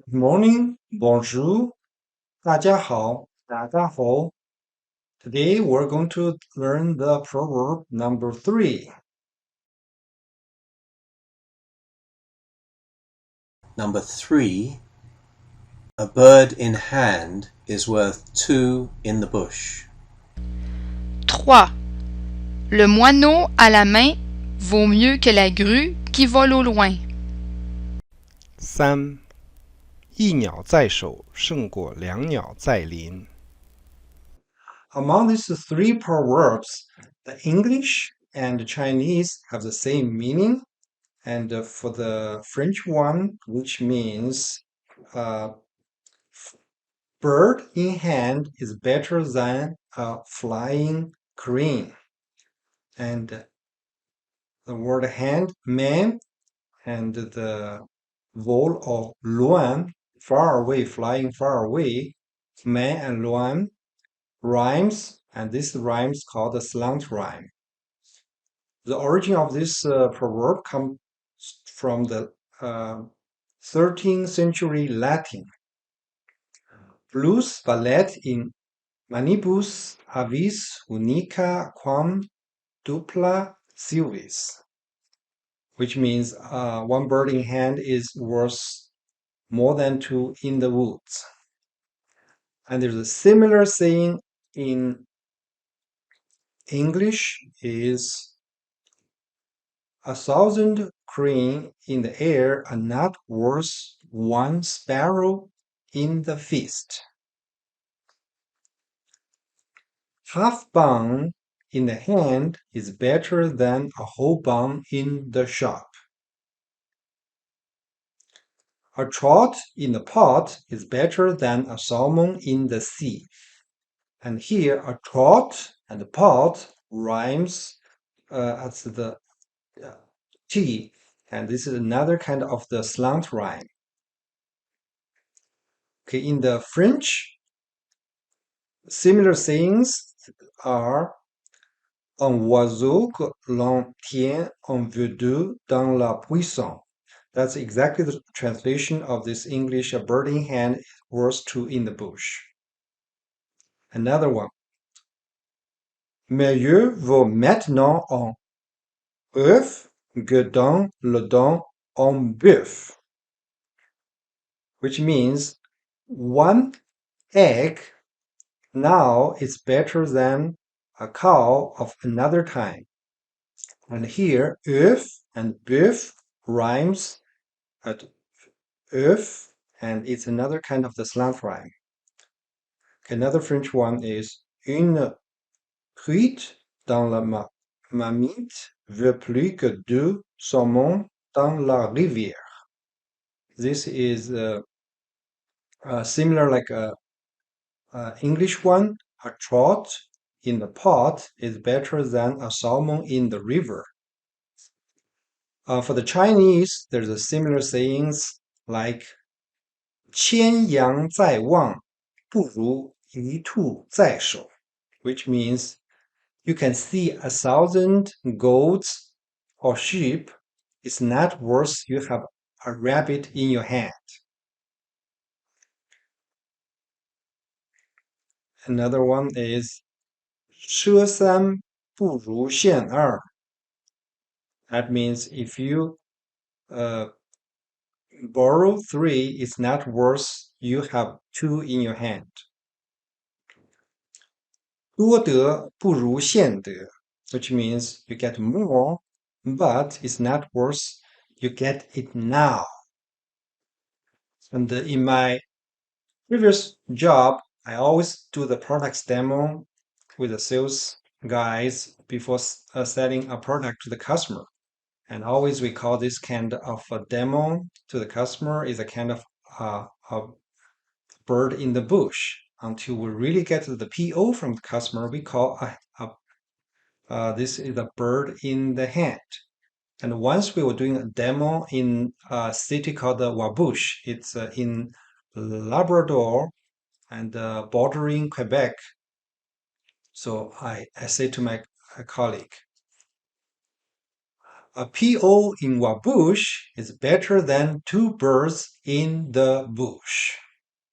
Good morning, bonjour, 大家好, 大家好. Today we're going to learn the proverb number 3. Number 3, a bird in hand is worth two in the bush. 3. Le moineau à la main vaut mieux que la grue qui vole au loin. 3. 一鸟在手胜过两鸟在林。 Among these three proverbs, the English and the Chinese have the same meaning. And for the French one, which means uh, bird in hand is better than a flying crane. And the word hand, man, and the vol or luan, far away, flying far away, man and luan rhymes, and this rhyme is called a slant rhyme. The origin of this proverb comes from the 13th century Latin. Plus valet in manibus avis unica quam dupla civis, which means one bird in hand is worth more than two in the woods. And there's a similar saying in English is 1,000 crane in the air are not worth one sparrow in the feast. Half bun in the hand is better than a whole bun in the shop. A trout in the pot is better than a salmon in the sea. And here, a trout and a pot rhymes as the T, and this is another kind of the slant rhyme. Okay, in the French, similar sayings are un oiseau que l'on tient en vedue dans la buisson. That's exactly the translation of this English, a bird in hand is worth two in the bush. Another one. Mieux vaut maintenant en œuf que dans le don en bœuf. Which means one egg now is better than a cow of another time. And here, œuf and bœuf rhymes at œuf, and it's another kind of the slant rhyme. Another French one is une truite dans la marmite veut plus que deux saumons dans la rivière. This is similar like a English one. A trout in the pot is better than a salmon in the river. For the Chinese, there's a similar sayings like 千羊在望，不如一兔在手, which means you can see 1,000 goats or sheep. It's not worth you have a rabbit in your hand. Another one is 车三不如线二. That means if you borrow three, it's not worth you have two in your hand. 多得不如现得, which means you get more, but it's not worth you get it now. And in my previous job, I always do the products demo with the sales guys before selling a product to the customer. And always we call this kind of a demo to the customer is a kind of a bird in the bush. Until we really get the PO from the customer, we call this is a bird in the hand. And once we were doing a demo in a city called Wabush, it's in Labrador and bordering Quebec. So I say to my colleague, A PO in one bush is better than two birds in the bush.